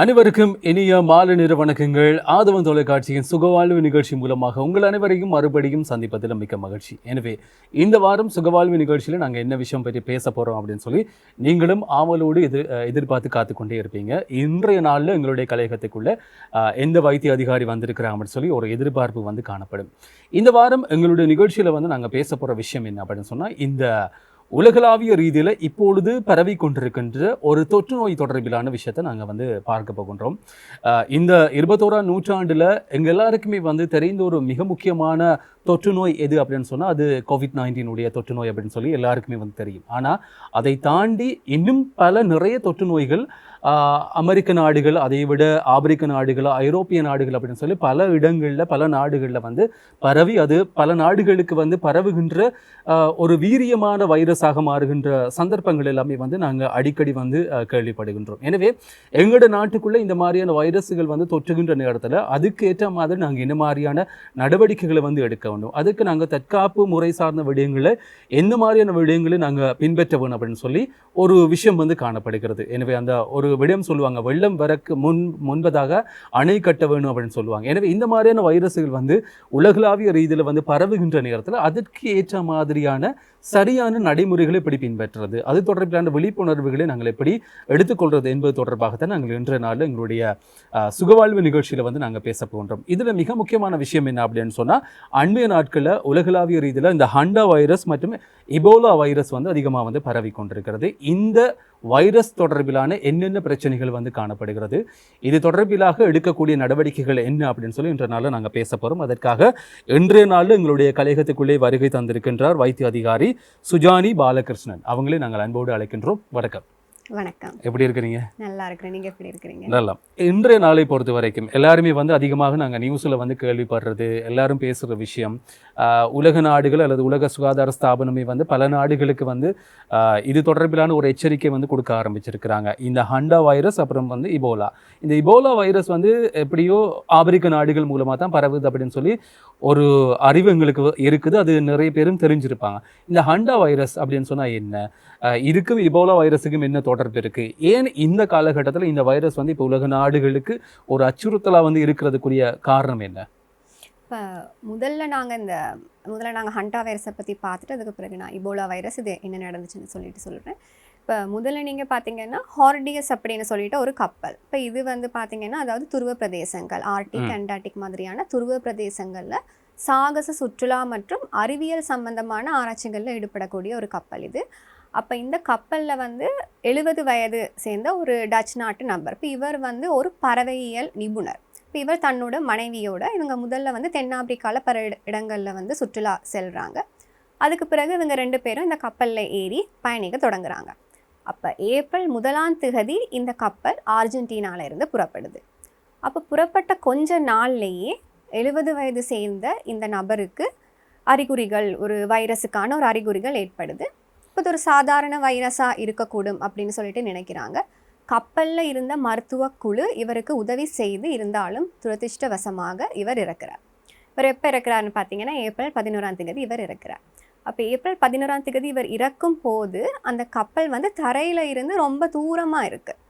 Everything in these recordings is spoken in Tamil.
அனைவருக்கும் இனிய மாலை நேர வணக்கங்கள். ஆதவன் தொலைக்காட்சியின் சுகவாழ்வு நிகழ்ச்சி மூலமாக உங்கள் அனைவரையும் மறுபடியும் சந்திப்பதில் மிக்க மகிழ்ச்சி. எனவே இந்த வாரம் சுகவாழ்வு நிகழ்ச்சியில் நாங்கள் என்ன விஷயம் பற்றி பேச போகிறோம் அப்படின்னு சொல்லி நீங்களும் ஆவலோடு எதிர்பார்த்து காத்துக்கொண்டே இருப்பீங்க. இன்றைய நாளில் எங்களுடைய கலையகத்துக்குள்ள எந்த வைத்திய அதிகாரி வந்திருக்கிறாங்க அப்படின்னு சொல்லி ஒரு எதிர்பார்ப்பு வந்து காணப்படும். இந்த வாரம் எங்களுடைய நிகழ்ச்சியில் வந்து நாங்கள் பேச போகிற விஷயம் என்ன அப்படின்னு சொன்னால், இந்த உலகளாவிய ரீதியில் இப்பொழுது பரவி கொண்டிருக்கின்ற ஒரு தொற்று நோய் தொடர்பிலான விஷயத்தை நாங்கள் வந்து பார்க்க போகின்றோம். இந்த 21ஆம் நூற்றாண்டில் எங்கள் எல்லாருக்குமே வந்து தெரிந்த ஒரு மிக முக்கியமான தொற்று நோய் எது அப்படின்னு சொன்னால் அது COVID-19 தொற்று நோய் அப்படின்னு சொல்லி எல்லாருக்குமே வந்து தெரியும். ஆனால் அதை தாண்டி இன்னும் நிறைய தொற்று நோய்கள் அமெரிக்க நாடுகள், அதை விட ஆப்பிரிக்க நாடுகள், ஐரோப்பிய நாடுகள் அப்படின்னு சொல்லி பல இடங்களில் பல நாடுகளில் வந்து பரவி அது பல நாடுகளுக்கு வந்து பரவுகின்ற ஒரு வீரியமான வைரஸாக மாறுகின்ற சந்தர்ப்பங்கள் எல்லாமே வந்து நாங்கள் அடிக்கடி வந்து கேள்விப்படுகின்றோம். எனவே எங்களோட நாட்டுக்குள்ளே இந்த மாதிரியான வைரஸுகள் வந்து தொற்றுகின்ற நேரத்தில் அதுக்கு ஏற்ற மாதிரி நாங்கள் என்ன மாதிரியான நடவடிக்கைகளை வந்து எடுக்க வேண்டும், அதுக்கு நாங்கள் தற்காப்பு முறை சார்ந்த விடயங்களை எந்த மாதிரியான விடயங்களை நாங்கள் பின்பற்ற வேணும் அப்படின்னு சொல்லி ஒரு விஷயம் வந்து காணப்படுகிறது. எனவே அந்த ஒரு விடயம் சொல்லுவாங்க, வெள்ளம் வரக்கு முன்பதாக அணை கட்ட வேணும் அப்படின்னு சொல்லுவாங்க. எனவே இந்த மாதிரியான வைரஸுகள் வந்து உலகளாவிய ரீதியில் வந்து பரவுகின்ற நேரத்தில் அதற்கு ஏற்ற மாதிரியான சரியான நடைமுறைகளை எப்படி பின்பற்றுறது, அது தொடர்பிலான விழிப்புணர்வுகளை நாங்கள் எப்படி எடுத்துக்கொள்வது என்பது தொடர்பாகத்தான் நாங்கள் இன்றைய நாள் எங்களுடைய சுகவாழ்வு நிகழ்ச்சியில் வந்து நாங்கள் பேச போன்றோம். இதில் மிக முக்கியமான விஷயம் என்ன அப்படின்னு சொன்னால், அண்மைய நாட்களில் உலகளாவிய ரீதியில் இந்த ஹண்டா வைரஸ் மற்றும் இபோலா வைரஸ் வந்து அதிகமாக வந்து பரவி கொண்டிருக்கிறது. இந்த வைரஸ் தொடர்பிலான என்னென்ன பிரச்சனைகள் வந்து காணப்படுகிறது, இது தொடர்பிலாக எடுக்கக்கூடிய நடவடிக்கைகள் என்ன அப்படின்னு சொல்லி இன்றைய நாளில் நாங்கள் பேச போகிறோம். அதற்காக இன்றைய நாளில் எங்களுடைய கலையகத்துக்குள்ளே வருகை தந்திருக்கின்றார் வைத்திய அதிகாரி சுஜானி பாலகிருஷ்ணன். அவங்களே நாங்கள் அன்போடு அழைக்கின்றோம். வணக்கம். வணக்கம். எப்படி இருக்கிறீங்க? நல்லா இருக்கிறேன். நீங்க எப்படி இருக்கிறீங்க? நல்லா. இன்றைய நாளை பொறுத்த வரைக்கும் எல்லாருமே வந்து அதிகமாக நாங்கள் நியூஸில் வந்து கேள்விப்படுறது, எல்லாரும் பேசுகிற விஷயம், உலக நாடுகள் அல்லது உலக சுகாதார ஸ்தாபனமே வந்து பல நாடுகளுக்கு வந்து இது தொடர்பிலான ஒரு எச்சரிக்கை வந்து கொடுக்க ஆரம்பிச்சிருக்கிறாங்க. இந்த ஹண்டா வைரஸ் அப்புறம் வந்து இபோலா. இந்த இபோலா வைரஸ் வந்து எப்படியோ ஆப்பிரிக்க நாடுகள் மூலமாக தான் பரவுது அப்படின்னு சொல்லி ஒரு அறிவு எங்களுக்கு இருக்குது. அது நிறைய பேரும் தெரிஞ்சிருப்பாங்க. இந்த ஹண்டா வைரஸ் அப்படின்னு சொன்னால் என்ன, இதுக்கும் இபோலா வைரஸுக்கும் என்ன தொடர்பு இருக்குது, ஏன் இந்த காலகட்டத்தில் இந்த வைரஸ் வந்து இப்போ உலக நாடுகளுக்கு ஒரு அச்சுறுத்தலாக வந்து இருக்கிறதுக்குரிய காரணம் என்ன? இப்போ முதல்ல நாங்கள் ஹண்டா வைரஸை பற்றி பார்த்துட்டு அதுக்கு பிறகு நான் இபோலா வைரஸ் இது என்ன நடந்துச்சுன்னு சொல்கிறேன். இப்போ முதல்ல நீங்கள் பார்த்தீங்கன்னா ஹார்டியஸ் அப்படின்னு சொல்லிட்டு ஒரு கப்பல். இப்போ இது வந்து பார்த்தீங்கன்னா அதாவது துருவ பிரதேசங்கள், ஆர்டிக் அண்டார்டிக் மாதிரியான துருவ பிரதேசங்களில் சாகச சுற்றுலா மற்றும் அறிவியல் சம்பந்தமான ஆராய்ச்சிகளில் ஈடுபடக்கூடிய ஒரு கப்பல் இது. அப்போ இந்த கப்பலில் வந்து 70 வயது சேர்ந்த ஒரு டச் நாட்டு நபர். இப்போ இவர் வந்து ஒரு பறவையியல் நிபுணர். இப்போ இவர் தன்னோட மனைவியோட இவங்க முதல்ல வந்து தென்னாப்பிரிக்காவில் பல இடங்களில் வந்து சுற்றுலா செல்கிறாங்க. அதுக்கு பிறகு இவங்க 2 பேரும் இந்த கப்பலில் ஏறி பயணிக்க தொடங்குறாங்க. அப்போ ஏப்ரல் 1ஆம் தேதி இந்த கப்பல் அர்ஜென்டினாவிலிருந்து புறப்படுது. அப்போ புறப்பட்ட கொஞ்ச நாள்லேயே 70 வயது சேர்ந்த இந்த நபருக்கு அறிகுறிகள், ஒரு வைரஸுக்கான ஒரு அறிகுறிகள் ஏற்படுது. இப்போ இது ஒரு சாதாரண வைரஸாக இருக்கக்கூடும் அப்படின்னு சொல்லிட்டு நினைக்கிறாங்க. கப்பலில் இருந்த மருத்துவ குழு இவருக்கு உதவி செய்து இருந்தாலும் துரதிர்ஷ்டவசமாக இவர் இறக்கிறார். இவர் எப்போ இறக்குறாருன்னு பார்த்தீங்கன்னா ஏப்ரல் 11ஆம் தேதி இவர் இறக்கிறார். அப்போ ஏப்ரல் 11ஆம் தேதி இவர் இறக்கும் போது அந்த கப்பல் வந்து தரையில் இருந்து ரொம்ப தூரமாக இருக்குது.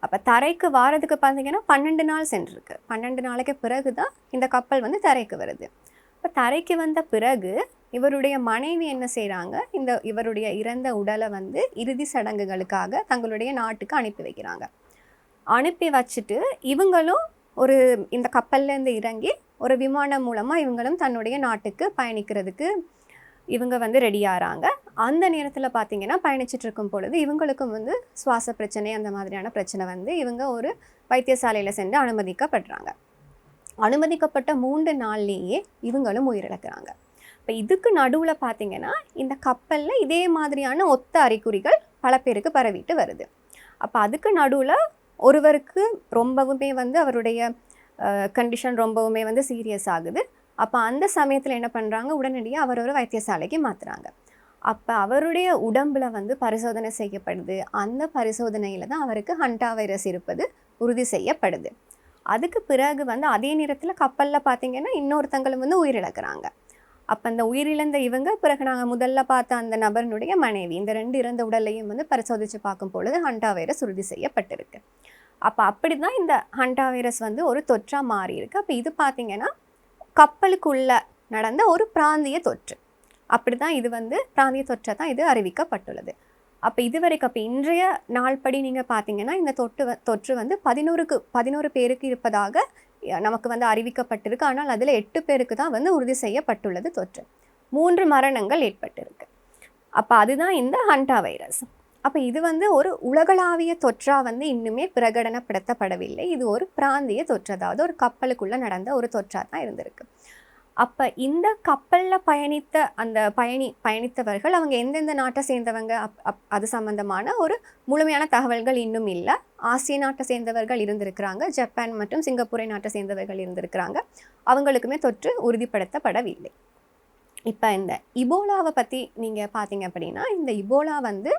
அப்போ தரைக்கு வாரதுக்கு பார்த்தீங்கன்னா 12 நாள் சென்றிருக்கு. 12 நாளைக்கு பிறகு தான் இந்த கப்பல் வந்து தரைக்கு வருது. இப்போ தரைக்கு வந்த பிறகு இவருடைய மனைவி என்ன செய்கிறாங்க, இவருடைய இறந்த உடலை வந்து இறுதி சடங்குகளுக்காக தங்களுடைய நாட்டுக்கு அனுப்பி வைக்கிறாங்க. அனுப்பி வச்சுட்டு இவங்களும் இந்த கப்பல்லேருந்து இறங்கி ஒரு விமானம் மூலமாக இவங்களும் தன்னுடைய நாட்டுக்கு பயணிக்கிறதுக்கு இவங்க வந்து ரெடியாகிறாங்க. அந்த நேரத்தில் பார்த்தீங்கன்னா பயணிச்சுட்டு இருக்கும் பொழுது இவங்களுக்கும் வந்து சுவாச பிரச்சனை அந்த மாதிரியான பிரச்சனை வந்து இவங்க ஒரு வைத்தியசாலையில் சென்று அனுமதிக்கப்படுறாங்க. அனுமதிக்கப்பட்ட 3 நாள்லேயே இவங்களும் உயிரிழக்கிறாங்க. இப்போ இதுக்கு நடுவில் பார்த்தீங்கன்னா இந்த கப்பலில் இதே மாதிரியான ஒத்த அறிகுறிகள் பல பேருக்கு பரவிட்டு வருது. அப்போ அதுக்கு நடுவில் ஒருவருக்கு ரொம்பவுமே வந்து அவருடைய கண்டிஷன் ரொம்பவுமே வந்து சீரியஸ் ஆகுது. அப்போ அந்த சமயத்தில் என்ன பண்ணுறாங்க, உடனடியாக அவர் ஒரு வைத்தியசாலைக்கு மாற்றுறாங்க. அப்போ அவருடைய உடம்பில் வந்து பரிசோதனை செய்யப்படுது. அந்த பரிசோதனையில் தான் அவருக்கு ஹண்டா வைரஸ் இருப்பது உறுதி செய்யப்படுது. அதுக்கு பிறகு வந்து அதே நேரத்தில் கப்பலில் பார்த்தீங்கன்னா இன்னொருத்தங்களும் வந்து உயிரிழக்கிறாங்க. அப்போ அந்த உயிரிழந்த இவங்க பிறகு நாங்கள் முதல்ல பார்த்த அந்த நபரினுடைய மனைவி, இந்த 2 இறந்த உடலையும் வந்து பரிசோதித்து பார்க்கும் பொழுது ஹண்டா வைரஸ் உறுதி செய்யப்பட்டிருக்கு. அப்போ அப்படி தான் இந்த ஹண்டா வைரஸ் வந்து ஒரு தொற்றா மாறி இருக்கு. அப்போ இது பார்த்தீங்கன்னா கப்பலுக்குள்ள நடந்த ஒரு பிராந்திய தொற்று. அப்படி தான் இது வந்து பிராந்திய தொற்றை தான் இது அறிவிக்கப்பட்டுள்ளது. அப்போ இதுவரைக்கும் அப்போ இன்றைய நாள்படி நீங்கள் பார்த்தீங்கன்னா இந்த தொற்று வந்து 11 பேருக்கு இருப்பதாக நமக்கு வந்து அறிவிக்கப்பட்டிருக்கு. ஆனால் அதில் 8 பேருக்கு தான் வந்து உறுதி செய்யப்பட்டுள்ளது தொற்று. 3 மரணங்கள் ஏற்பட்டிருக்கு. அப்போ அதுதான் இந்த ஹண்டா வைரஸ். அப்போ இது வந்து ஒரு உலகளாவிய தொற்றா வந்து இன்னுமே பிரகடனப்படுத்தப்படவில்லை. இது ஒரு பிராந்திய தொற்று, அதாவது ஒரு கப்பலுக்குள்ளே நடந்த ஒரு தொற்றா தான் இருந்திருக்கு. அப்போ இந்த கப்பலில் பயணித்தவர்கள் அவங்க எந்தெந்த நாட்டை சேர்ந்தவங்க அது சம்பந்தமான ஒரு முழுமையான தகவல்கள் இன்னும் இல்லை. ஆசிய நாட்டை சேர்ந்தவர்கள் இருந்திருக்கிறாங்க, ஜப்பான் மற்றும் சிங்கப்பூரை நாட்டை சேர்ந்தவர்கள் இருந்திருக்கிறாங்க. அவங்களுக்குமே தொற்று உறுதிப்படுத்தப்படவில்லை. இப்போ இந்த இபோலாவை பற்றி நீங்கள் பார்த்தீங்க அப்படின்னா, இந்த இபோலா வந்து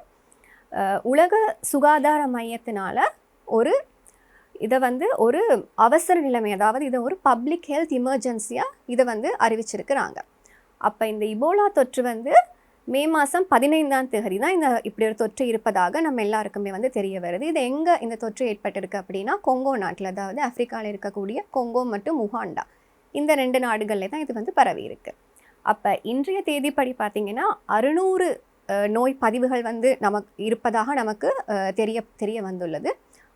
உலக சுகாதார மையத்தினால இதை வந்து ஒரு அவசர நிலைமை, அதாவது இதை ஒரு பப்ளிக் ஹெல்த் எமர்ஜென்சியாக இதை வந்து அறிவிச்சிருக்கிறாங்க. அப்போ இந்த இபோலா தொற்று வந்து மே மாதம் 15ஆம் தேதி தான் இப்படி ஒரு தொற்று இருப்பதாக நம்ம எல்லாருக்குமே வந்து தெரிய வருது. இது எங்கே இந்த தொற்று ஏற்பட்டிருக்கு அப்படின்னா, கொங்கோ நாட்டில், அதாவது ஆப்பிரிக்காவில் இருக்கக்கூடிய கொங்கோ மற்றும் உகாண்டா, இந்த 2 நாடுகளில் தான் இது வந்து பரவி இருக்கு. அப்போ இன்றைய தேதிப்படி பார்த்திங்கன்னா 600 நோய் பதிவுகள் வந்து இருப்பதாக நமக்கு தெரிய வந்துள்ளது.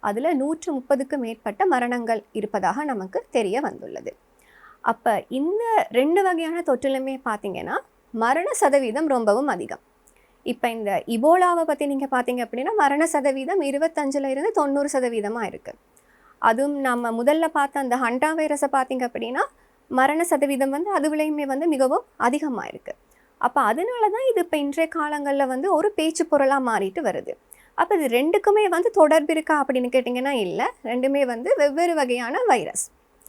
அதில் 130க்கும் மேற்பட்ட மரணங்கள் இருப்பதாக நமக்கு தெரிய வந்துள்ளது. அப்போ இந்த 2 வகையான தொற்றிலுமே பார்த்திங்கன்னா மரண சதவீதம் ரொம்பவும் அதிகம். இப்போ இந்த இபோலாவை பற்றி நீங்கள் பார்த்தீங்க அப்படின்னா மரண சதவீதம் 25% 90% இருக்குது. அதுவும் நம்ம முதல்ல பார்த்த அந்த ஹண்டா வைரஸை பார்த்தீங்க அப்படின்னா மரண சதவீதம் வந்து அதுவிலையுமே வந்து மிகவும் அதிகமாக இருக்குது. அப்போ அதனால தான் இது இப்போ இன்றைய காலங்களில் வந்து ஒரு பேச்சு பொருளாக மாறிட்டு வருது. அப்போ இது 2க்குமே வந்து தொடர்பு இருக்கா அப்படின்னு கேட்டிங்கன்னா இல்லை. 2மே வந்து வெவ்வேறு வகையான வைரஸ்.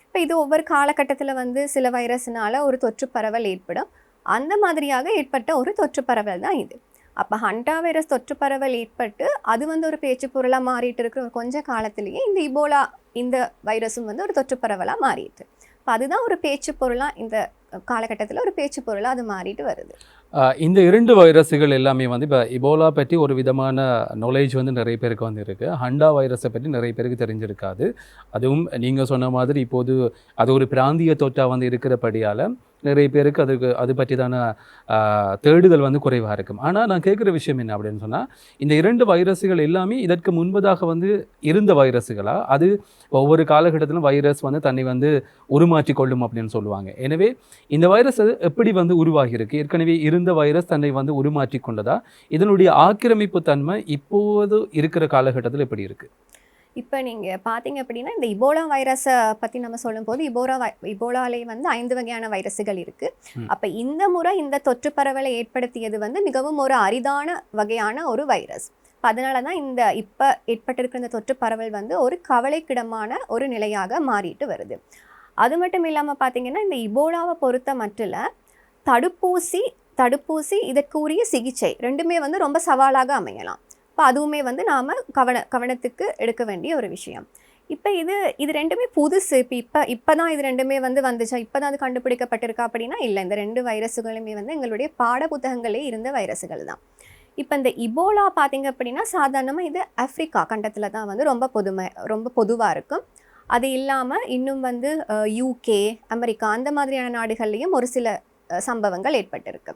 இப்போ இது ஒவ்வொரு காலகட்டத்தில் வந்து சில வைரஸ்னால ஒரு தொற்று பரவல் ஏற்படும். அந்த மாதிரியாக ஏற்பட்ட ஒரு தொற்று பரவல் தான் இது. அப்போ ஹண்டா வைரஸ் தொற்று பரவல் ஏற்பட்டு அது வந்து ஒரு பேச்சு பொருளாக மாறிட்டு இருக்கிற ஒரு கொஞ்ச காலத்திலேயே இந்த இபோலா இந்த வைரஸும் வந்து ஒரு தொற்று பரவலாக மாறிட்டு, இப்போ அதுதான் ஒரு பேச்சு பொருளாக இந்த காலகட்டத்தில் ஒரு பேச்சு பொருளாக அது மாறிட்டு வருது. இந்த 2 வைரஸுகள் எல்லாமே வந்து இப்போ இபோலா பற்றி ஒரு விதமான நாலேஜ் வந்து நிறைய பேருக்கு வந்து இருக்குது. ஹண்டா வைரஸை பற்றி நிறைய பேருக்கு தெரிஞ்சிருக்காது. அதுவும் நீங்கள் சொன்ன மாதிரி இப்போது அது ஒரு பிராந்திய தொற்றா வந்து இருக்கிறபடியால் நிறைய பேருக்கு அது பற்றிதான தேடுதல் வந்து குறைவாக இருக்கும். ஆனால் நான் கேட்குற விஷயம் என்ன அப்படின்னு சொன்னால், இந்த 2 வைரஸுகள் எல்லாமே இதற்கு முன்பதாக வந்து இருந்த வைரஸுகளா? அது ஒவ்வொரு காலகட்டத்திலும் வைரஸ் வந்து தன்னை வந்து உருமாற்றி கொள்ளும் அப்படின்னு சொல்லுவாங்க. எனவே இந்த வைரஸ் எப்படி வந்து உருவாகியிருக்கு? ஏற்கனவே இருந்த வைரஸ் தன்னை வந்து உருமாற்றி கொண்டதா? இதனுடைய ஆக்கிரமிப்பு தன்மை இப்போது இருக்கிற காலகட்டத்தில் எப்படி இருக்குது? இப்போ நீங்கள் பார்த்தீங்க அப்படின்னா இந்த இபோலா வைரஸை பற்றி நம்ம சொல்லும்போது இபோலாலே வந்து 5 வகையான வைரஸுகள் இருக்குது. அப்போ இந்த முறை இந்த தொற்று பரவலை ஏற்படுத்தியது வந்து மிகவும் ஒரு அரிதான வகையான ஒரு வைரஸ். அதனால தான் இப்போ ஏற்பட்டிருக்கிற இந்த தொற்று பரவல் வந்து ஒரு கவலைக்கிடமான ஒரு நிலையாக மாறிட்டு வருது. அது மட்டும் இல்லாமல் பார்த்தீங்கன்னா இந்த இபோலாவை பொறுத்த மட்டில் தடுப்பூசி இதற்குரிய சிகிச்சை 2மே வந்து ரொம்ப சவாலாக அமையலாம். இப்போ அதுவுமே வந்து நாம் கவனத்துக்கு எடுக்க வேண்டிய ஒரு விஷயம். இப்போ இது 2மே புதுசு. இப்போ தான் இது 2மே வந்து வந்துச்சா, இப்போ தான் அது கண்டுபிடிக்கப்பட்டிருக்கா அப்படின்னா இல்லை. இந்த 2 வைரஸுகளுமே வந்து எங்களுடைய பாட புத்தகங்களே இருந்த வைரஸுகள் தான். இப்போ இந்த இபோலா பார்த்தீங்க அப்படின்னா சாதாரணமாக இது ஆப்பிரிக்கா கண்டத்தில் தான் வந்து ரொம்ப பொதுவாக இருக்கும். அது இல்லாமல் இன்னும் வந்து UK, அமெரிக்கா அந்த மாதிரியான நாடுகள்லேயும் ஒரு சில சம்பவங்கள் ஏற்பட்டிருக்கு.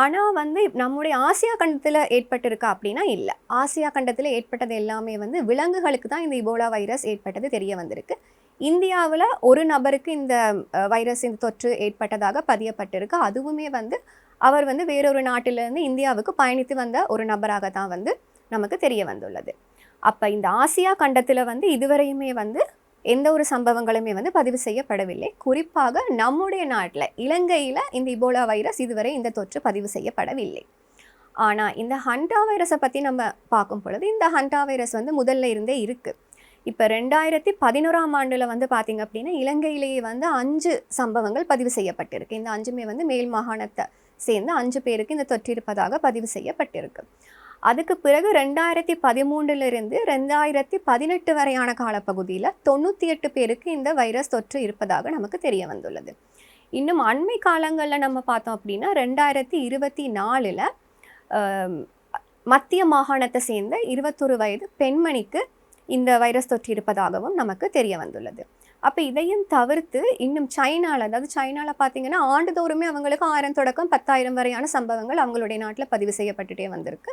ஆனால் வந்து நம்முடைய ஆசியா கண்டத்தில் ஏற்பட்டிருக்கா அப்படின்னா இல்லை. ஆசியா கண்டத்தில் ஏற்பட்டது எல்லாமே வந்து விலங்குகளுக்கு தான் இந்த இபோலா வைரஸ் ஏற்பட்டது தெரிய வந்திருக்கு. இந்தியாவில் ஒரு நபருக்கு இந்த வைரஸ் இந்த தொற்று ஏற்பட்டதாக பதியப்பட்டிருக்கு. அதுவுமே வந்து அவர் வந்து வேறொரு நாட்டிலிருந்து இந்தியாவுக்கு பயணித்து வந்த ஒரு நபராக தான் வந்து நமக்கு தெரிய வந்துள்ளது. அப்போ இந்த ஆசியா கண்டத்தில் வந்து இதுவரையுமே வந்து எந்த ஒரு சம்பவங்களுமே வந்து பதிவு செய்யப்படவில்லை. குறிப்பாக நம்முடைய நாட்டில் இலங்கையில் இந்த இபோலா வைரஸ் இதுவரை இந்த தொற்று பதிவு செய்யப்படவில்லை. ஆனால் இந்த ஹண்டா வைரஸை பற்றி நம்ம பார்க்கும் பொழுது இந்த ஹண்டா வைரஸ் வந்து முதல்ல இருந்தே இருக்குது. இப்போ 2011ஆம் ஆண்டில் வந்து பார்த்திங்க அப்படின்னா இலங்கையிலேயே வந்து 5 சம்பவங்கள் பதிவு செய்யப்பட்டிருக்கு. இந்த 5மே வந்து மேல் மாகாணத்தை சேர்ந்து 5 பேருக்கு இந்த தொற்று இருப்பதாக பதிவு செய்யப்பட்டிருக்கு. அதுக்கு பிறகு 2013 2018 வரையான காலப்பகுதியில் 98 பேருக்கு இந்த வைரஸ் தொற்று இருப்பதாக நமக்கு தெரிய வந்துள்ளது. இன்னும் அண்மை காலங்களில் நம்ம பார்த்தோம் அப்படின்னா 2024 மத்திய மாகாணத்தை சேர்ந்த 21 வயது பெண்மணிக்கு இந்த வைரஸ் தொற்று இருப்பதாகவும் நமக்கு தெரிய வந்துள்ளது. அப்போ இதையும் தவிர்த்து இன்னும் சைனாவில் பார்த்தீங்கன்னா ஆண்டுதோறுமே அவங்களுக்கு 1000 தொடக்கம் 10,000 வரையான சம்பவங்கள் அவங்களுடைய நாட்டில் பதிவு செய்யப்பட்டுட்டே வந்திருக்கு.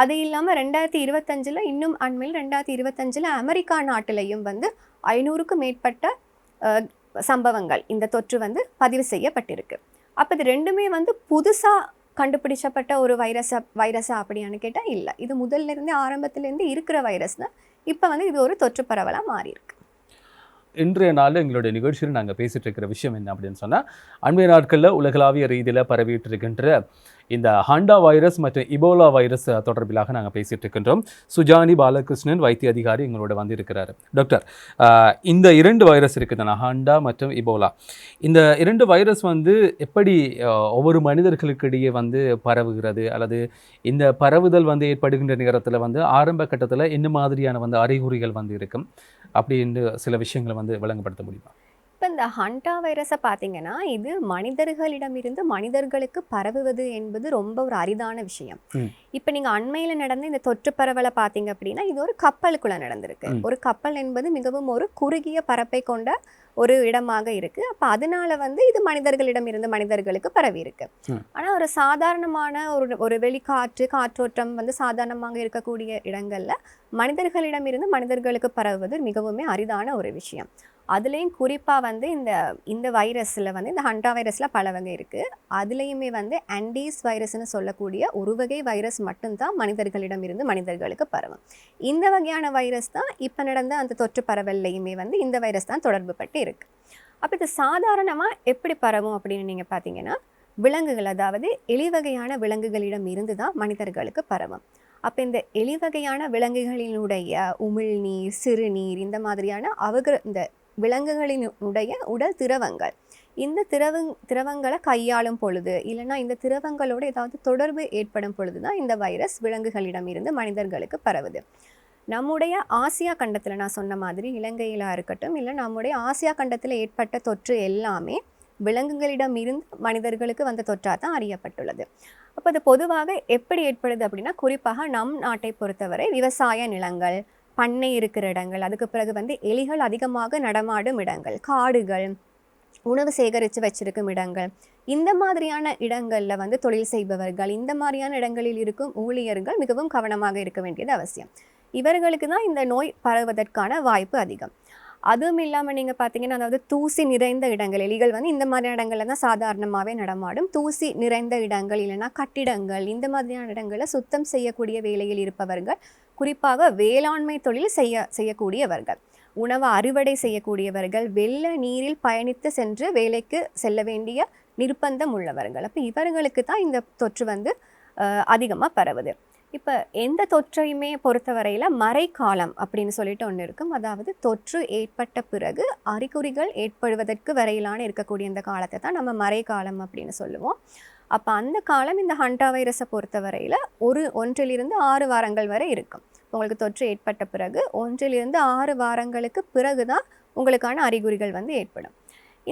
அது இல்லாமல் 2025 இன்னும் அண்மையில் 2025 அமெரிக்கா நாட்டிலையும் வந்து 500க்கும் மேற்பட்ட சம்பவங்கள் இந்த தொற்று வந்து பதிவு செய்யப்பட்டிருக்கு. அப்போ இது ரெண்டுமே வந்து புதுசாக கண்டுபிடிச்சப்பட்ட ஒரு வைரஸா அப்படியான்னு கேட்டால் இல்லை. இது முதல்ல இருந்தே ஆரம்பத்திலேருந்து இருக்கிற வைரஸ் தான். இப்போ வந்து இது ஒரு தொற்று பரவலாக மாறி இருக்கு. இன்றைய நாளில் எங்களுடைய நிகழ்ச்சியில் நாங்கள் பேசிகிட்டு இருக்கிற விஷயம் என்ன அப்படின்னு சொன்னால், அண்மைய நாட்களில் உலகளாவிய ரீதியில் பரவிட்டு இருக்கின்ற இந்த ஹண்டா வைரஸ் மற்றும் இபோலா வைரஸ் தொடர்பிலாக நாங்கள் பேசிகிட்டு இருக்கின்றோம். சுஜானி பாலகிருஷ்ணன் வைத்திய அதிகாரி எங்களோட வந்து இருக்கிறாரு. டாக்டர், இந்த 2 வைரஸ் இருக்குதுண்ணா, ஹண்டா மற்றும் இபோலா. இந்த 2 வைரஸ் வந்து எப்படி ஒவ்வொரு மனிதர்களுக்கிடையே வந்து பரவுகிறது, அல்லது இந்த பரவுதல் வந்து ஏற்படுகின்ற நேரத்தில் வந்து ஆரம்ப கட்டத்தில் என்ன மாதிரியான வந்து அறிகுறிகள் வந்து இருக்கும் அப்படின்னு சில விஷயங்களை வந்து விளங்கப்படுத்த முடியுமா? இப்போ இந்த ஹண்டா வைரஸை பார்த்தீங்கன்னா இது மனிதர்களிடமிருந்து மனிதர்களுக்கு பரவுவது என்பது ரொம்ப ஒரு அரிதான விஷயம். இப்போ நீங்கள் அண்மையில் நடந்த இந்த தொற்று பரவலை பார்த்தீங்க அப்படின்னா இது ஒரு கப்பலுக்குள்ளே நடந்திருக்கு. ஒரு கப்பல் என்பது மிகவும் ஒரு குறுகிய பரப்பை கொண்ட ஒரு இடமாக இருக்கு. அப்போ அதனால வந்து இது மனிதர்களிடமிருந்து மனிதர்களுக்கு பரவி இருக்கு. ஆனால் ஒரு சாதாரணமான ஒரு காற்றோட்டம் வந்து சாதாரணமாக இருக்கக்கூடிய இடங்கள்ல மனிதர்களிடமிருந்து மனிதர்களுக்கு பரவுவது மிகவுமே அரிதான ஒரு விஷயம். அதுலேயும் குறிப்பாக வந்து இந்த வைரஸில் வந்து இந்த ஹண்டா வைரஸில் பல வகை இருக்குது. அதுலேயுமே வந்து ஆண்டீஸ் வைரஸ்ன்னு சொல்லக்கூடிய ஒரு வகை வைரஸ் மட்டும்தான் மனிதர்களிடமிருந்து மனிதர்களுக்கு பரவும். இந்த வகையான வைரஸ் தான் இப்போ நடந்த அந்த தொற்று பரவல்லையுமே வந்து இந்த வைரஸ் தான் தொடர்பு பட்டு இருக்குது. அப்போ இது சாதாரணமாக எப்படி பரவும் அப்படின்னு நீங்கள் பார்த்தீங்கன்னா விலங்குகள், அதாவது எலிவகையான விலங்குகளிடம் இருந்து தான் மனிதர்களுக்கு பரவும். அப்போ இந்த எலிவகையான விலங்குகளினுடைய உமிழ்நீர், சிறுநீர், இந்த மாதிரியான இந்த விலங்குகளினுடைய உடல் திரவங்கள், இந்த திரவங்களை கையாளும் பொழுது இல்லைன்னா இந்த திரவங்களோட ஏதாவது தொடர்பு ஏற்படும் பொழுது தான் இந்த வைரஸ் விலங்குகளிடம் இருந்து மனிதர்களுக்கு பரவுது. நம்முடைய ஆசியா கண்டத்தில் நான் சொன்ன மாதிரி இலங்கையில இருக்கட்டும் இல்லை நம்முடைய ஆசியா கண்டத்தில் ஏற்பட்ட தொற்று எல்லாமே விலங்குகளிடம் இருந்து மனிதர்களுக்கு வந்த தொற்றாக தான் அறியப்பட்டுள்ளது. அப்போ அது பொதுவாக எப்படி ஏற்படுது அப்படின்னா குறிப்பாக நம் நாட்டை பொறுத்தவரை விவசாய நிலங்கள், பண்ணை இருக்கிற இடங்கள், அதுக்கு பிறகு வந்து எலிகள் அதிகமாக நடமாடும் இடங்கள், காடுகள், உணவு சேகரித்து வச்சிருக்கும் இடங்கள், இந்த மாதிரியான இடங்களில் வந்து தொழில் செய்பவர்கள், இந்த மாதிரியான இடங்களில் இருக்கும் ஊழியர்கள் மிகவும் கவனமாக இருக்க வேண்டியது அவசியம். இவர்களுக்கு தான் இந்த நோய் பரவுவதற்கான வாய்ப்பு அதிகம். அதுவும் இல்லாமல் நீங்கள் பார்த்தீங்கன்னா அதாவது தூசி நிறைந்த இடங்கள், எலிகள் வந்து இந்த மாதிரியான இடங்களில் தான் சாதாரணமாகவே நடமாடும். தூசி நிறைந்த இடங்கள் இல்லைன்னா கட்டிடங்கள், இந்த மாதிரியான இடங்களை சுத்தம் செய்யக்கூடிய வேலையில் இருப்பவர்கள், குறிப்பாக வேளாண்மை தொழில் செய்யக்கூடியவர்கள், உணவு அறுவடை செய்யக்கூடியவர்கள், வெள்ள நீரில் பயணித்து சென்று வேலைக்கு செல்ல வேண்டிய நிர்பந்தம் உள்ளவர்கள், அப்போ இவர்களுக்கு தான் இந்த தொற்று வந்து அதிகமாக பரவுது. இப்போ எந்த தொற்றையுமே பொறுத்தவரையில் மறைக்காலம் அப்படின்னு சொல்லிட்டு ஒன்று இருக்கும். அதாவது தொற்று ஏற்பட்ட பிறகு அறிகுறிகள் ஏற்படுவதற்கு வரையிலான இருக்கக்கூடிய இந்த காலத்தை தான் நம்ம மறைக்காலம் அப்படின்னு சொல்லுவோம். அப்போ அந்த காலம் இந்த ஹண்டா வைரஸை பொறுத்தவரையில் 1 to 6 வாரங்கள் வரை இருக்கும். உங்களுக்கு தொற்று ஏற்பட்ட பிறகு 1 to 6 வாரங்களுக்கு பிறகு தான் உங்களுக்கான அறிகுறிகள் வந்து ஏற்படும்.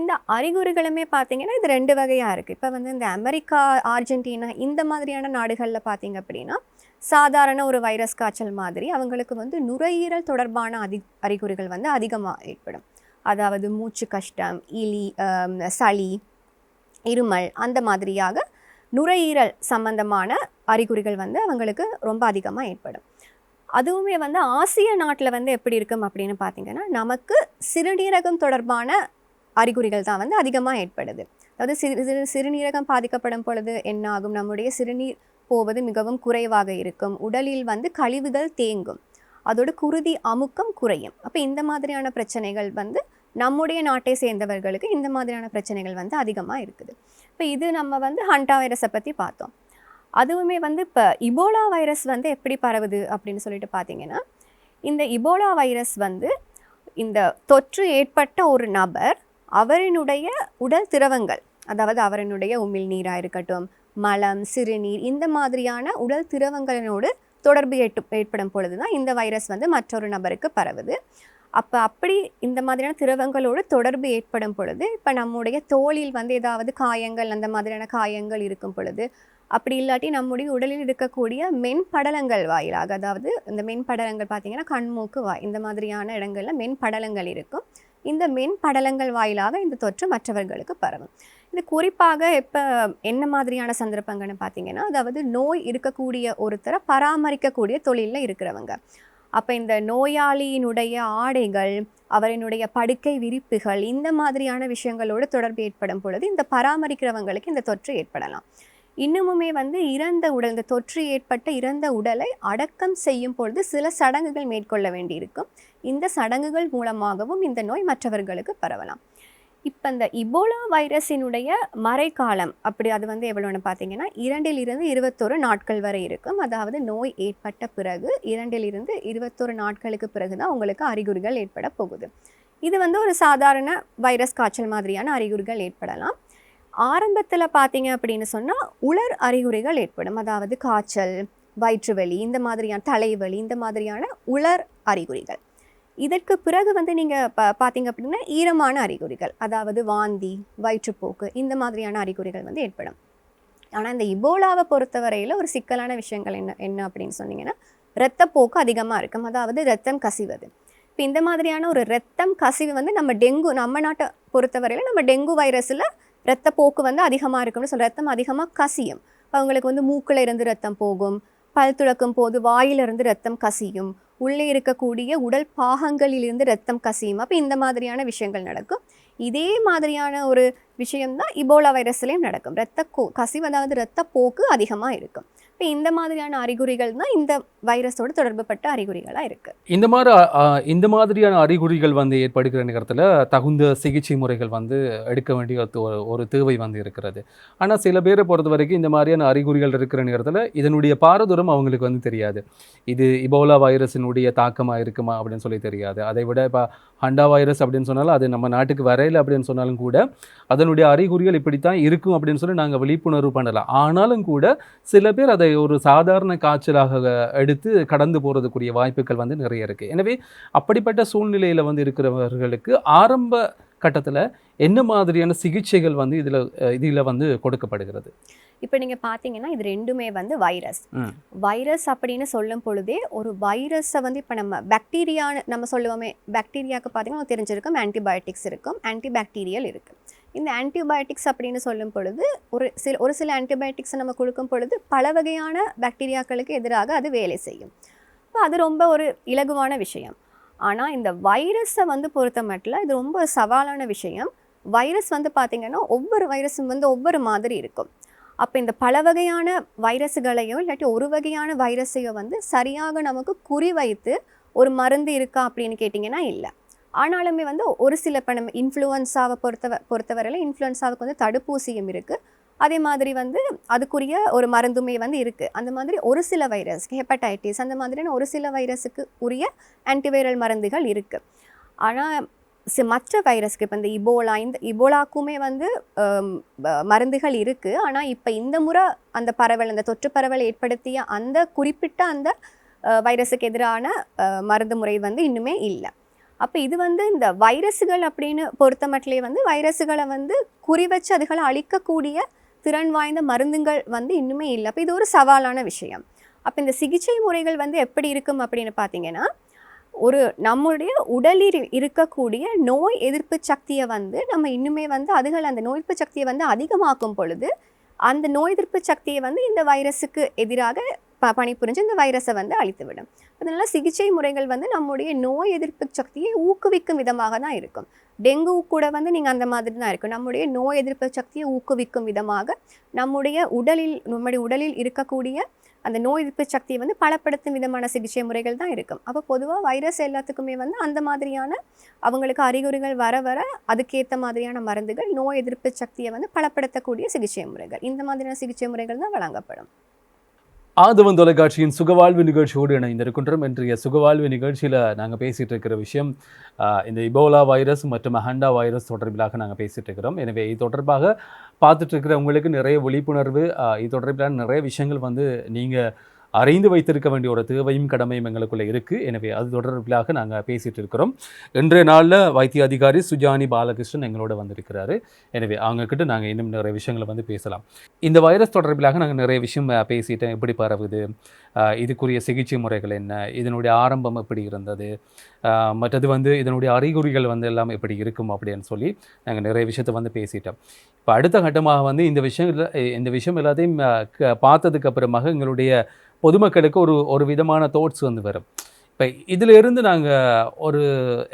இந்த அறிகுறிகளுமே பார்த்தீங்கன்னா இது 2 வகையாக இருக்குது. இப்போ வந்து இந்த அமெரிக்கா, அர்ஜென்டினா இந்த மாதிரியான நாடுகளில் பார்த்தீங்க அப்படின்னா சாதாரண ஒரு வைரஸ் காய்ச்சல் மாதிரி அவங்களுக்கு வந்து நுரையீரல் தொடர்பான அறிகுறிகள் வந்து அதிகமாக ஏற்படும். அதாவது மூச்சு கஷ்டம், சளி, இருமல், அந்த மாதிரியாக நுரையீரல் சம்பந்தமான அறிகுறிகள் வந்து அவங்களுக்கு ரொம்ப அதிகமாக ஏற்படும். அதுவுமே வந்து ஆசிய நாட்டில் வந்து எப்படி இருக்கும் அப்படின்னு பார்த்தீங்கன்னா நமக்கு சிறுநீரகம் தொடர்பான அறிகுறிகள் தான் வந்து அதிகமாக ஏற்படுது. அதாவது சிறுநீரகம் பாதிக்கப்படும் பொழுது என்ன ஆகும், நம்முடைய சிறுநீர் போவது மிகவும் குறைவாக இருக்கும், உடலில் வந்து கழிவுகள் தேங்கும், அதோட குருதி அமுக்கம் குறையும். அப்போ இந்த மாதிரியான பிரச்சனைகள் வந்து நம்முடைய நாட்டை சேர்ந்தவர்களுக்கு இந்த மாதிரியான பிரச்சனைகள் வந்து அதிகமாக இருக்குது. இப்போ இது நம்ம வந்து ஹண்டா வைரஸை பற்றி பார்த்தோம். அதுவுமே வந்து இப்போ இபோலா வைரஸ் வந்து எப்படி பரவுது அப்படின்னு சொல்லிட்டு பார்த்தீங்கன்னா இந்த இபோலா வைரஸ் வந்து இந்த தொற்று ஏற்பட்ட ஒரு நபர் அவரினுடைய உடல் திரவங்கள், அதாவது அவரினுடைய உமிழ்நீராக இருக்கட்டும், மலம், சிறுநீர், இந்த மாதிரியான உடல் திரவங்களினோடு தொடர்பு ஏற்படும் பொழுது தான் இந்த வைரஸ் வந்து மற்றொரு நபருக்கு பரவுது. அப்போ அப்படி இந்த மாதிரியான திரவங்களோடு தொடர்பு ஏற்படும் பொழுது இப்போ நம்முடைய தோலில் வந்து ஏதாவது காயங்கள் அந்த மாதிரியான காயங்கள் இருக்கும் பொழுது, அப்படி இல்லாட்டி நம்முடைய உடலில் இருக்கக்கூடிய மென்படலங்கள் வாயிலாக, அதாவது இந்த மென்படலங்கள் பார்த்தீங்கன்னா கண், மூக்கு, வாய் இந்த மாதிரியான இடங்கள்ல மென்படலங்கள் இருக்கும். இந்த மென்படலங்கள் வாயிலாக இந்த தொற்று மற்றவர்களுக்கு பரவும். இது குறிப்பாக இப்போ என்ன மாதிரியான சந்தர்ப்பங்கள்னு பார்த்தீங்கன்னா, அதாவது நோய் இருக்கக்கூடிய ஒருத்தரை பராமரிக்கக்கூடிய தொழிலில் இருக்கிறவங்க. அப்போ இந்த நோயாளியினுடைய ஆடைகள், அவரினுடைய படுக்கை விரிப்புகள் இந்த மாதிரியான விஷயங்களோடு தொடர்பு ஏற்படும் பொழுது இந்த பராமரிக்கிறவங்களுக்கு இந்த தொற்று ஏற்படலாம். இன்னுமுமே வந்து இறந்த உடல், இந்த தொற்று ஏற்பட்ட இறந்த உடலை அடக்கம் செய்யும் பொழுது சில சடங்குகள் மேற்கொள்ள வேண்டியிருக்கும். இந்த சடங்குகள் மூலமாகவும் இந்த நோய் மற்றவர்களுக்கு பரவலாம். இப்போ இந்த இபோலா வைரஸினுடைய மறைக்காலம் அப்படி அது வந்து எவ்வளோன்னு பார்த்தீங்கன்னா 2லிருந்து 21 நாட்கள் வரை இருக்கும். அதாவது நோய் ஏற்பட்ட பிறகு 2லிருந்து 21 நாட்களுக்கு பிறகு தான் உங்களுக்கு அறிகுறிகள் ஏற்பட போகுது. இது வந்து ஒரு சாதாரண வைரஸ் காய்ச்சல் மாதிரியான அறிகுறிகள் ஏற்படலாம். ஆரம்பத்தில் பார்த்தீங்க அப்படின்னு சொன்னால் உலர் அறிகுறிகள் ஏற்படும். அதாவது காய்ச்சல், வயிற்றுவலி இந்த மாதிரியான தலைவலி இந்த மாதிரியான உலர் அறிகுறிகள். இதற்கு பிறகு வந்து நீங்கள் பார்த்தீங்க அப்படின்னா ஈரமான அறிகுறிகள், அதாவது வாந்தி, வயிற்றுப்போக்கு இந்த மாதிரியான அறிகுறிகள் வந்து ஏற்படும். ஆனால் இந்த இபோலாவை பொறுத்தவரையில் ஒரு சிக்கலான விஷயங்கள் என்ன அப்படின்னு சொன்னீங்கன்னா, இரத்தப்போக்கு அதிகமாக இருக்கும். அதாவது இரத்தம் கசிவது. இப்போ இந்த மாதிரியான ஒரு இரத்தம் கசிவு வந்து நம்ம நாட்டை பொறுத்தவரையில் நம்ம டெங்கு வைரஸில் இரத்தப்போக்கு வந்து அதிகமாக இருக்கும்னு சொல்ல, ரத்தம் அதிகமாக கசியும். அவங்களுக்கு வந்து மூக்கில் இருந்து ரத்தம் போகும், பல் துளக்கும் போது வாயிலிருந்து ரத்தம் கசியும், உள்ளே இருக்கக்கூடிய உடல் பாகங்களிலிருந்து ரத்தம் கசியும். அப்போ இந்த மாதிரியான விஷயங்கள் நடக்கும். இதே மாதிரியான ஒரு விஷயம்தான் இபோலா வைரஸ்லேயும் நடக்கும். கசிவு அதாவது இரத்தப்போக்கு அதிகமாக இருக்கும். இப்போ இந்த மாதிரியான அறிகுறிகள் தான் இந்த வைரஸோடு தொடர்புபட்ட அறிகுறிகளாக இருக்குது. இந்த மாதிரியான அறிகுறிகள் வந்து ஏற்படுகிற நேரத்தில் தகுந்த சிகிச்சை முறைகள் வந்து எடுக்க வேண்டிய ஒரு தேவை வந்து இருக்கிறது. ஆனால் சில பேரை பொறுத்த வரைக்கும் இந்த மாதிரியான அறிகுறிகள் இருக்கிற நேரத்தில் இதனுடைய பாரதூரம் அவங்களுக்கு வந்து தெரியாது. இது இபோலா வைரஸினுடைய தாக்கமாக இருக்குமா அப்படின்னு சொல்லி தெரியாது. அதை விட இப்போ ஹண்டா வைரஸ் அப்படின்னு சொன்னாலும் அது நம்ம நாட்டுக்கு வரையில அப்படின்னு சொன்னாலும் கூட அதனுடைய அறிகுறிகள் இப்படித்தான் இருக்கும் அப்படின்னு சொல்லி நாங்கள் விழிப்புணர்வு பண்ணலாம். ஆனாலும் கூட சில பேர் அதை ஒரு சாதாரண காய்ச்சலாக எடுத்து கடந்து போகிறதுக்குரிய வாய்ப்புகள் வந்து நிறைய இருக்குது. எனவே அப்படிப்பட்ட சூழ்நிலையில் வந்து இருக்கிறவர்களுக்கு ஆரம்ப கட்டத்தில் என்ன மாதிரியான சிகிச்சைகள் வந்து இதில் வந்து கொடுக்கப்படுகிறது? இப்போ நீங்கள் பார்த்தீங்கன்னா இது ரெண்டுமே வந்து வைரஸ் அப்படின்னு சொல்லும் பொழுதே ஒரு வைரஸை வந்து இப்போ நம்ம பாக்டீரியான்னு நம்ம சொல்லுவோமே, பாக்டீரியாவுக்கு பார்த்தீங்கன்னா தெரிஞ்சிருக்கும் ஆன்டிபயோட்டிக்ஸ் இருக்கும், ஆன்டிபாக்டீரியல் இருக்குது. இந்த ஆன்டிபயோட்டிக்ஸ் அப்படின்னு சொல்லும் பொழுது ஒரு சில ஆன்டிபயோட்டிக்ஸை நம்ம கொடுக்கும் பொழுது பல வகையான பாக்டீரியாக்களுக்கு எதிராக அது வேலை செய்யும். இப்போ அது ரொம்ப ஒரு இலகுவான விஷயம். ஆனால் இந்த வைரஸை வந்து பொறுத்த மட்டும் இது ரொம்ப சவாலான விஷயம். வைரஸ் வந்து பார்த்திங்கன்னா ஒவ்வொரு வைரஸும் வந்து ஒவ்வொரு மாதிரி இருக்கும். அப்போ இந்த பல வகையான வைரஸுகளையோ இல்லாட்டி ஒரு வகையான வைரஸையோ வந்து சரியாக நமக்கு குறிவைத்து ஒரு மருந்து இருக்கா அப்படின்னு கேட்டிங்கன்னா இல்லை. ஆனாலுமே வந்து ஒரு சில இப்போ நம்ம இன்ஃப்ளூயன்ஸாவை பொறுத்தவரையில் இன்ஃப்ளூயன்ஸாவுக்கு வந்து தடுப்பூசியும் இருக்குது. அதே மாதிரி வந்து அதுக்குரிய ஒரு மருந்துமே வந்து இருக்குது. அந்த மாதிரி ஒரு சில வைரஸ், ஹெப்படைட்டிஸ் அந்த மாதிரியான ஒரு சில வைரஸுக்கு உரிய ஆன்டிவைரல் மருந்துகள் இருக்குது. ஆனால் மற்ற வைரஸ்க்கு இப்போ இந்த இபோலாக்குமே வந்து மருந்துகள் இருக்குது. ஆனால் இப்போ இந்த முறை அந்த தொற்று பரவல் ஏற்படுத்திய அந்த குறிப்பிட்ட அந்த வைரஸுக்கு எதிரான மருந்து முறை வந்து இன்னுமே இல்லை. அப்போ இது வந்து இந்த வைரஸுகள் அப்படின்னு பொறுத்த மட்டிலே வந்து வைரஸுகளை வந்து குறிவச்சு அதுகளை அழிக்கக்கூடிய திறன் வாய்ந்த மருந்துகள் வந்து இன்னுமே இல்லை. அப்போ இது ஒரு சவாலான விஷயம். அப்போ இந்த சிகிச்சை முறைகள் வந்து எப்படி இருக்கும் அப்படின்னு பார்த்தீங்கன்னா, நம்முடைய உடலில் இருக்கக்கூடிய நோய் எதிர்ப்பு சக்தியை வந்து நம்ம இன்னுமே வந்து அந்த நோய் எதிர்ப்பு சக்தியை வந்து அதிகமாக்கும் பொழுது அந்த நோய் எதிர்ப்பு சக்தியை வந்து இந்த வைரஸுக்கு எதிராக பணிபுரிஞ்சு இந்த வைரஸை வந்து அழித்துவிடும். அதனால சிகிச்சை முறைகள் வந்து நம்முடைய நோய் எதிர்ப்பு சக்தியை ஊக்குவிக்கும் விதமாக தான் இருக்கும். டெங்கு கூட வந்து நீங்கள் அந்த மாதிரி தான் இருக்கும். நம்முடைய நோய் எதிர்ப்பு சக்தியை ஊக்குவிக்கும் விதமாக நம்முடைய உடலில் இருக்கக்கூடிய அந்த நோய் எதிர்ப்பு சக்தியை வந்து பலப்படுத்தும் விதமான சிகிச்சை முறைகள் தான் இருக்கும். அப்போ பொதுவாக வைரஸ் எல்லாத்துக்குமே வந்து அந்த மாதிரியான அவங்களுக்கு அறிகுறிகள் வர அதுக்கேற்ற மாதிரியான மருந்துகள், நோய் எதிர்ப்பு சக்தியை வந்து பலப்படுத்தக்கூடிய சிகிச்சை முறைகள், இந்த மாதிரியான சிகிச்சை முறைகள் தான் வழங்கப்படும். ஆதவன் தொலைக்காட்சியின் சுகவாழ்வு நிகழ்ச்சியோடு இணைந்திருக்கின்றோம். இன்றைய சுகவாழ்வு நிகழ்ச்சியில் நாங்கள் பேசிகிட்டு இருக்கிற விஷயம் இந்த இபோலா வைரஸ் மற்றும் ஹண்டா வைரஸ் தொடர்பிலாக நாங்கள் பேசிகிட்டு இருக்கிறோம். எனவே இது தொடர்பாக பார்த்துட்டு இருக்கிற உங்களுக்கு நிறைய விழிப்புணர்வு, இது தொடர்பிலான நிறைய விஷயங்கள் வந்து நீங்கள் அறிந்து வைத்திருக்க வேண்டிய ஒரு தேவையும் கடமையும் எங்களுக்குள்ள இருக்குது. எனவே அது தொடர்பிலாக நாங்கள் பேசிகிட்டு இருக்கிறோம். இன்றைய நாளில் வைத்திய அதிகாரி சுஜானி பாலகிருஷ்ணன் எங்களோட வந்திருக்கிறாரு. எனவே அவங்கக்கிட்ட நாங்கள் இன்னும் நிறைய விஷயங்களை வந்து பேசலாம். இந்த வைரஸ் தொடர்பிலாக நாங்கள் நிறைய விஷயம் பேசிட்டேன். எப்படி பரவுது, இதுக்குரிய சிகிச்சை முறைகள் என்ன, இதனுடைய ஆரம்பம் எப்படி இருந்தது, மற்றது வந்து இதனுடைய அறிகுறிகள் வந்து எல்லாம் எப்படி இருக்கும் அப்படின்னு சொல்லி நாங்கள் நிறைய விஷயத்தை வந்து பேசிட்டோம். இப்போ அடுத்த கட்டமாக வந்து இந்த விஷயம் எல்லாத்தையும் பார்த்ததுக்கு அப்புறமாக எங்களுடைய பொதுமக்களுக்கு ஒரு விதமான தோட்ஸ் வந்து வரும். இப்போ இதிலிருந்து நாங்கள்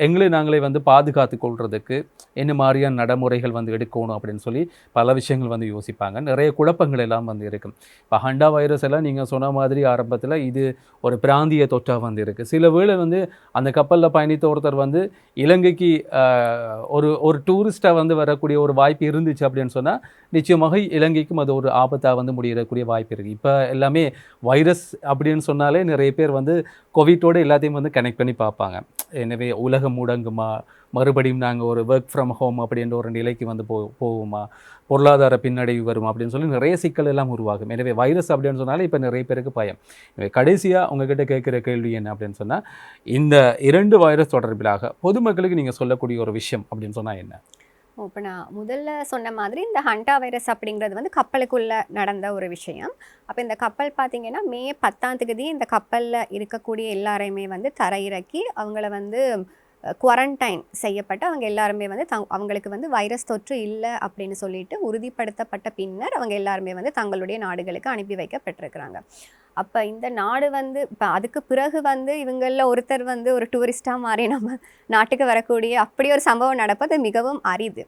எங்களை நாங்களே வந்து பாதுகாத்து கொள்றதுக்கு என்ன மாதிரியான நடைமுறைகள் வந்து எடுக்கணும் அப்படின்னு சொல்லி பல விஷயங்கள் வந்து யோசிப்பாங்க. நிறைய குழப்பங்கள் எல்லாம் வந்து இருக்கும். இப்போ ஹண்டா வைரஸ் எல்லாம் நீங்கள் சொன்ன மாதிரி ஆரம்பத்தில் இது ஒரு பிராந்திய தொற்றாக வந்து இருக்குது. சில வேளை வந்து அந்த கப்பலில் பயணித்த ஒருத்தர் வந்து இலங்கைக்கு ஒரு டூரிஸ்ட்டாக வந்து வரக்கூடிய ஒரு வாய்ப்பு இருந்துச்சு அப்படின்னு சொன்னால் நிச்சயமாக இலங்கைக்கும் அது ஒரு ஆபத்தாக வந்து முடியக்கூடிய வாய்ப்பு இருக்குது. இப்போ எல்லாமே வைரஸ் அப்படின்னு சொன்னாலே நிறைய பேர் வந்து கோவிட்டோடு எல்லாத்தையும் வந்து கனெக்ட் பண்ணி பார்ப்பாங்க. எனவே உலகம் முடங்குமா, மறுபடியும் நாங்கள் ஒரு ஒர்க் ஃப்ரம் ஹோம் அப்படின்ற ஒரு நிலைக்கு வந்து போவோமா, பொருளாதார பின்னடைவு வருமா அப்படின்னு சொல்லி நிறைய சிக்கல் எல்லாம் உருவாகும். எனவே வைரஸ் அப்படின்னு சொன்னாலே இப்போ நிறைய பேருக்கு பயம். எனவே கடைசியாக உங்ககிட்ட கேட்குற கேள்வி என்ன அப்படின்னு சொன்னால், இந்த 2 வைரஸ் தொடர்பிலாக பொதுமக்களுக்கு நீங்கள் சொல்லக்கூடிய ஒரு விஷயம் அப்படின்னு சொன்னால் என்ன? இப்போ நான் முதல்ல சொன்ன மாதிரி இந்த ஹண்டா வைரஸ் அப்படிங்கிறது வந்து கப்பலுக்குள்ளே நடந்த ஒரு விஷயம். அப்போ இந்த கப்பல் பார்த்திங்கன்னா மே 10 இந்த கப்பலில் இருக்கக்கூடிய எல்லாரையுமே வந்து தரையிறக்கி அவங்கள வந்து குவாரண்டைன் செய்யப்பட்டு அவங்க எல்லாருமே வந்து அவங்களுக்கு வந்து வைரஸ் தொற்று இல்லை அப்படின்னு சொல்லிட்டு உறுதிப்படுத்தப்பட்ட பின்னர் அவங்க எல்லாருமே வந்து தங்களுடைய நாடுகளுக்கு அனுப்பி வைக்கப்பட்டிருக்கிறாங்க. அப்போ இந்த நாடு வந்து இப்போ அதுக்கு பிறகு வந்து இவங்களில் ஒருத்தர் வந்து ஒரு டூரிஸ்டாக மாறி நம்ம நாட்டுக்கு வரக்கூடிய அப்படி ஒரு சம்பவம் நடப்பது மிகவும் அரிது.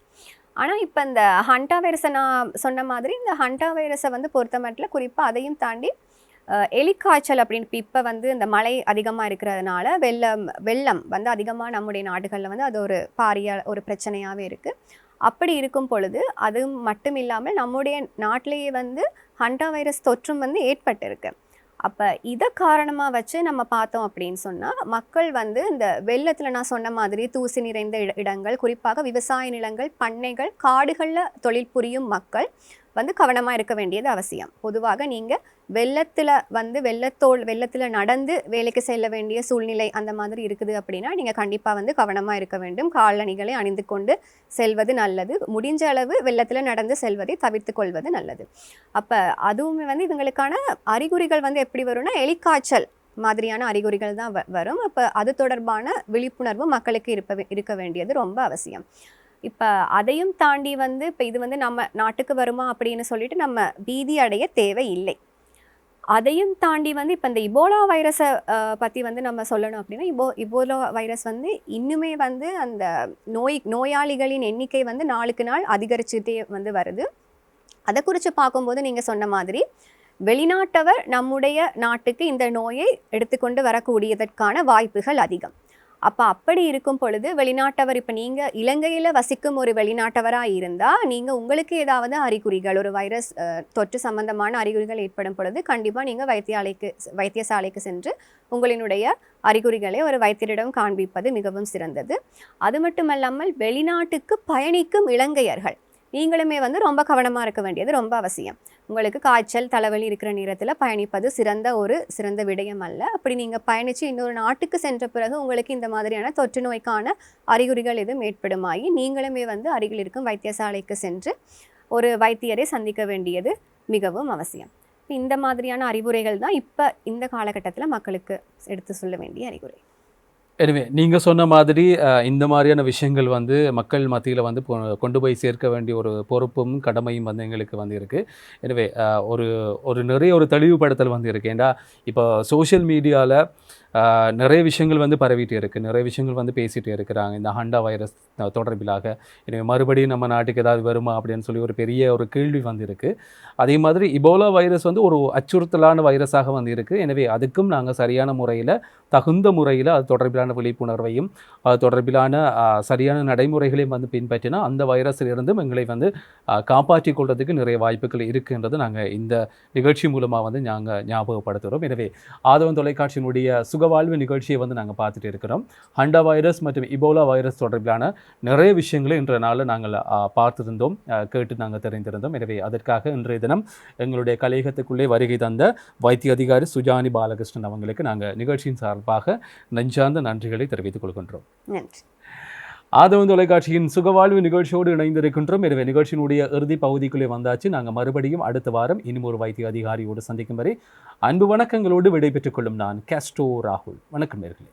ஆனால் இப்போ இந்த ஹண்டா வைரஸை நான் சொன்ன மாதிரி இந்த ஹண்டா வைரஸை வந்து பொறுத்த மட்டும் குறிப்பாக அதையும் தாண்டி எலிக்காய்ச்சல் அப்படின்னு இப்போ வந்து இந்த மழை அதிகமாக இருக்கிறதுனால வெள்ளம் வந்து அதிகமாக நம்முடைய நாடுகளில் வந்து அது ஒரு பாரிய ஒரு பிரச்சனையாகவே இருக்குது. அப்படி இருக்கும் பொழுது அது மட்டும் இல்லாமல் நம்முடைய நாட்டிலேயே வந்து ஹண்டா வைரஸ் தொற்றும் வந்து ஏற்பட்டிருக்கு. அப்போ இதை காரணமாக வச்சு நம்ம பார்த்தோம் அப்படின்னு சொன்னால் மக்கள் வந்து இந்த வெள்ளத்தில் நான் சொன்ன மாதிரி தூசி நிறைந்த இடங்கள், குறிப்பாக விவசாய நிலங்கள், பண்ணைகள், காடுகளில் தொழில் புரியும் மக்கள் வந்து கவனமாக இருக்க வேண்டியது அவசியம். பொதுவாக நீங்கள் வெள்ளத்தில் நடந்து வேலைக்கு செல்ல வேண்டிய சூழ்நிலை அந்த மாதிரி இருக்குது அப்படின்னா நீங்கள் கண்டிப்பாக வந்து கவனமாக இருக்க வேண்டும். காலணிகளை அணிந்து கொண்டு செல்வது நல்லது. முடிஞ்ச அளவு வெள்ளத்தில் நடந்து செல்வதை தவிர்த்து கொள்வது நல்லது. அப்போ அதுவுமே வந்து இவங்களுக்கான அறிகுறிகள் வந்து எப்படி வரும்னா எலிக்காய்ச்சல் மாதிரியான அறிகுறிகள் தான் வரும். அப்போ அது தொடர்பான விழிப்புணர்வு மக்களுக்கு இருக்க வேண்டியது ரொம்ப அவசியம். இப்போ அதையும் தாண்டி வந்து இப்போ இது வந்து நம்ம நாட்டுக்கு வருமா அப்படின்னு சொல்லிட்டு நம்ம பீதி அடைய தேவை இல்லை. அதையும் தாண்டி வந்து இப்போ இந்த இபோலா வைரஸை பற்றி வந்து நம்ம சொல்லணும் அப்படின்னா இபோலா வைரஸ் வந்து இன்னுமே வந்து அந்த நோயாளிகளின் எண்ணிக்கை வந்து நாளுக்கு நாள் அதிகரிச்சுட்டே வந்து வருது. அதை குறித்து பார்க்கும்போது நீங்கள் சொன்ன மாதிரி வெளிநாட்டவர் நம்முடைய நாட்டுக்கு இந்த நோயை எடுத்துக்கொண்டு வரக்கூடியதற்கான வாய்ப்புகள் அதிகம். அப்போ அப்படி இருக்கும் பொழுது வெளிநாட்டவர் இப்போ நீங்கள் இலங்கையில் வசிக்கும் ஒரு வெளிநாட்டவராக இருந்தால் நீங்கள் உங்களுக்கு ஏதாவது அறிகுறிகள் ஒரு வைரஸ் தொற்று சம்பந்தமான அறிகுறிகள் ஏற்படும் பொழுது கண்டிப்பாக நீங்கள் வைத்தியசாலைக்கு சென்று உங்களினுடைய அறிகுறிகளை ஒரு வைத்தியரிடம் காண்பிப்பது மிகவும் சிறந்தது. அது மட்டுமல்லாமல் வெளிநாட்டுக்கு பயணிக்கும் இலங்கையர்கள் நீங்களுமே வந்து ரொம்ப கவனமாக இருக்க வேண்டியது ரொம்ப அவசியம். உங்களுக்கு காய்ச்சல் தலைவலி இருக்கிற நேரத்தில் பயணிப்பது சிறந்த விடயம் அல்ல. அப்படி நீங்கள் பயணித்து இன்னொரு நாட்டுக்கு சென்ற பிறகு உங்களுக்கு இந்த மாதிரியான தொற்று நோய்க்கான அறிகுறிகள் எதுவும் ஏற்படுமாயி நீங்களுமே வந்து அருகில் இருக்கும் வைத்தியசாலைக்கு சென்று ஒரு வைத்தியரை சந்திக்க வேண்டியது மிகவும் அவசியம். இந்த மாதிரியான அறிவுரைகள் தான் இப்போ இந்த காலகட்டத்தில் மக்களுக்கு எடுத்து சொல்ல வேண்டிய அறிகுறி. எனவே நீங்கள் சொன்ன மாதிரி இந்த மாதிரியான விஷயங்கள் வந்து மக்கள் மத்தியில் வந்து கொண்டு போய் சேர்க்க வேண்டிய ஒரு பொறுப்பும் கடமையும் வந்து எங்களுக்கு வந்து இருக்குது. எனவே நிறைய தெளிவுபடுத்தல் வந்து இருக்குது. ஏன்னா இப்போ சோஷியல் மீடியாவில் நிறைய விஷயங்கள் வந்து பரவிட்டு இருக்குது, நிறைய விஷயங்கள் வந்து பேசிகிட்டு இருக்கிறாங்க இந்த ஹண்டா வைரஸ் தொடர்பிலாக. எனவே மறுபடியும் நம்ம நாட்டுக்கு ஏதாவது வருமா அப்படின்னு சொல்லி ஒரு பெரிய கேள்வி வந்து இருக்குது. அதே மாதிரி இபோலா வைரஸ் வந்து ஒரு அச்சுறுத்தலான வைரஸாக வந்து இருக்குது. எனவே அதுக்கும் நாங்கள் சரியான முறையில் தகுந்த முறையில் அது தொடர்பிலான விழிப்புணர்வையும் அது தொடர்பிலான சரியான நடைமுறைகளையும் வந்து பின்பற்றினா அந்த வைரஸிலிருந்தும் எங்களை வந்து காப்பாற்றிக் கொள்வதற்கு நிறைய வாய்ப்புகள் இருக்குன்றது நாங்கள் இந்த நிகழ்ச்சி மூலமாக வந்து நாங்கள் ஞாபகப்படுத்துகிறோம். எனவே ஆதவன் தொலைக்காட்சியினுடைய சுகவாழ்வு நிகழ்ச்சியை வந்து நாங்கள் பார்த்துட்டு இருக்கிறோம். ஹண்டா வைரஸ் மற்றும் இபோலா வைரஸ் தொடர்பிலான நிறைய விஷயங்களை இன்றைய நாளில் நாங்கள் பார்த்திருந்தோம், கேட்டு நாங்கள் தெரிந்திருந்தோம். எனவே அதற்காக இன்றைய தினம் எங்களுடைய கலையகத்துக்குள்ளே வருகை தந்த வைத்திய அதிகாரி சுஜானி பாலகிருஷ்ணன் அவங்களுக்கு நாங்கள் நிகழ்ச்சியின் சார்பாக நெஞ்சார்ந்த நன்றிகளை தெரிவித்துக் கொள்கின்றோம். நன்றி. ஆதவன் தொலைக்காட்சியின் சுகவாழ்வு நிகழ்ச்சியோடு இணைந்திருக்கின்றோம். எனவே நிகழ்ச்சியினுடைய இறுதி பகுதிக்குள்ளே வந்தாச்சு. நாங்கள் மறுபடியும் அடுத்த வாரம் இன்னும் ஒரு வைத்திய அதிகாரியோடு சந்திக்கும் வரை அன்பு வணக்கங்களோடு விடைபெற்றுக் கொள்ளும் நான் கேஸ்டோ ராகுல். வணக்கம் நேயர்களே.